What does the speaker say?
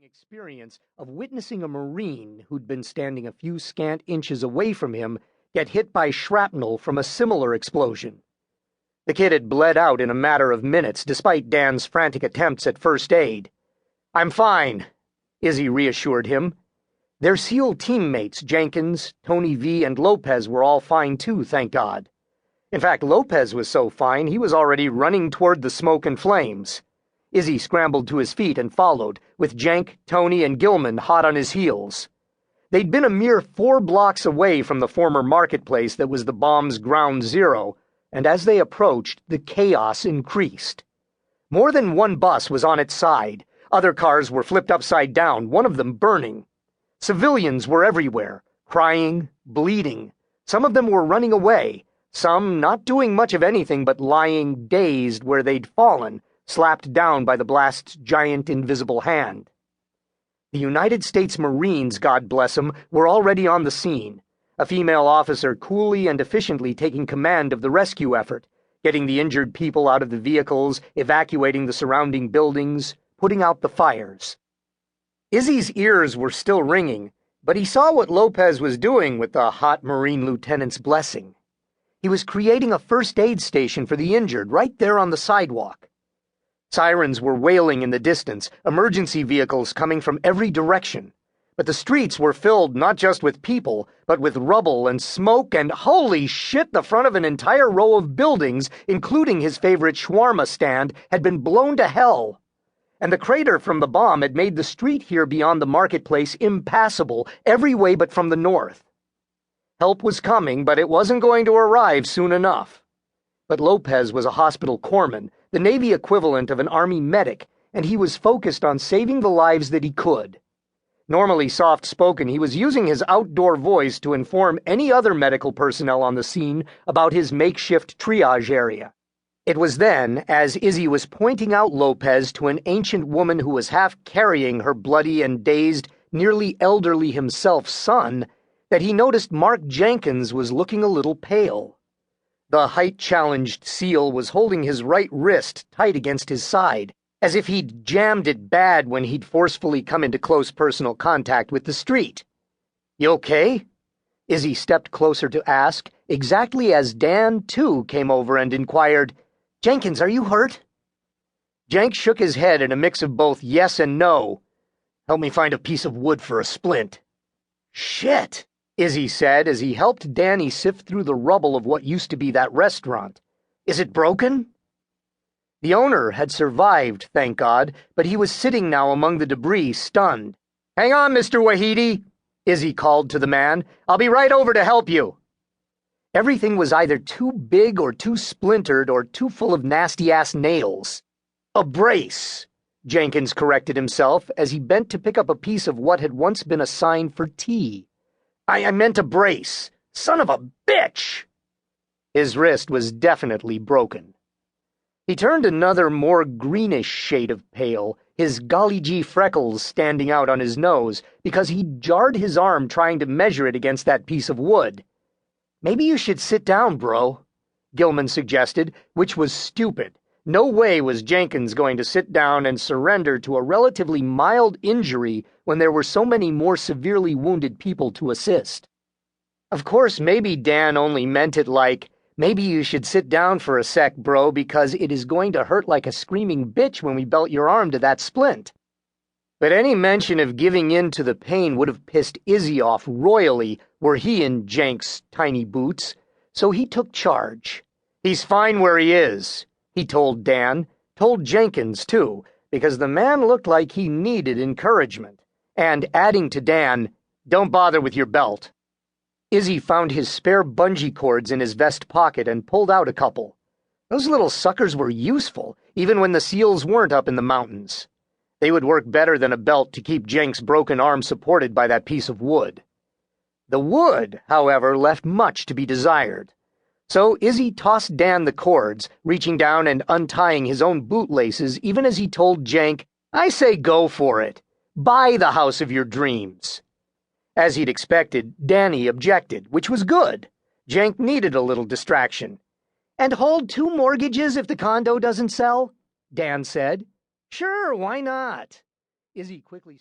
experience of witnessing a Marine who'd been standing a few scant inches away from him get hit by shrapnel from a similar explosion. The kid had bled out in a matter of minutes, despite Dan's frantic attempts at first aid. "I'm fine," Izzy reassured him. Their SEAL teammates, Jenkins, Tony V, and Lopez, were all fine too, thank God. In fact, Lopez was so fine he was already running toward the smoke and flames. Izzy scrambled to his feet and followed, with Jenk, Tony, and Gillman hot on his heels. They'd been a mere 4 blocks away from the former marketplace that was the bomb's ground zero, and as they approached, the chaos increased. More than one bus was on its side. Other cars were flipped upside down, one of them burning. Civilians were everywhere, crying, bleeding. Some of them were running away, some not doing much of anything but lying dazed where they'd fallen, slapped down by the blast's giant invisible hand. The United States Marines, God bless them, were already on the scene, a female officer coolly and efficiently taking command of the rescue effort, getting the injured people out of the vehicles, evacuating the surrounding buildings, putting out the fires. Izzy's ears were still ringing, but he saw what Lopez was doing with the hot Marine lieutenant's blessing. He was creating a first aid station for the injured right there on the sidewalk. Sirens were wailing in the distance, emergency vehicles coming from every direction. But the streets were filled not just with people, but with rubble and smoke and, holy shit, the front of an entire row of buildings, including his favorite shawarma stand, had been blown to hell. And the crater from the bomb had made the street here beyond the marketplace impassable every way but from the north. Help was coming, but it wasn't going to arrive soon enough. But Lopez was a hospital corpsman, the Navy equivalent of an Army medic, and he was focused on saving the lives that he could. Normally soft-spoken, he was using his outdoor voice to inform any other medical personnel on the scene about his makeshift triage area. It was then, as Izzy was pointing out Lopez to an ancient woman who was half carrying her bloody and dazed, nearly elderly himself son, that he noticed Mark Jenkins was looking a little pale. The height-challenged SEAL was holding his right wrist tight against his side, as if he'd jammed it bad when he'd forcefully come into close personal contact with the street. "You okay?" Izzy stepped closer to ask, exactly as Dan, too, came over and inquired, "Jenkins, are you hurt?" Jenk shook his head in a mix of both yes and no. "Help me find a piece of wood for a splint." "Shit!" Izzy said as he helped Danny sift through the rubble of what used to be that restaurant. "Is it broken?" The owner had survived, thank God, but he was sitting now among the debris, stunned. "Hang on, Mr. Wahidi," Izzy called to the man. "I'll be right over to help you." Everything was either too big or too splintered or too full of nasty-ass nails. "A brace," Jenkins corrected himself as he bent to pick up a piece of what had once been a sign for tea. I meant a brace. Son of a bitch!" His wrist was definitely broken. He turned another, more greenish shade of pale, his golly-gee freckles standing out on his nose, because he'd jarred his arm trying to measure it against that piece of wood. "Maybe you should sit down, bro," Gillman suggested, which was stupid. No way was Jenkins going to sit down and surrender to a relatively mild injury when there were so many more severely wounded people to assist. Of course, maybe Dan only meant it like, "Maybe you should sit down for a sec, bro, because it is going to hurt like a screaming bitch when we belt your arm to that splint." But any mention of giving in to the pain would have pissed Izzy off royally were he in Jenk's tiny boots, so he took charge. "He's fine where he is," he told Dan, told Jenkins, too, because the man looked like he needed encouragement, and adding to Dan, "Don't bother with your belt." Izzy found his spare bungee cords in his vest pocket and pulled out a couple. Those little suckers were useful, even when the SEALs weren't up in the mountains. They would work better than a belt to keep Jenk's broken arm supported by that piece of wood. The wood, however, left much to be desired. So Izzy tossed Dan the cords, reaching down and untying his own bootlaces even as he told Jenk, "I say go for it. Buy the house of your dreams." As he'd expected, Danny objected, which was good. Jenk needed a little distraction. "And hold 2 mortgages if the condo doesn't sell?" Dan said. "Sure, why not?" Izzy quickly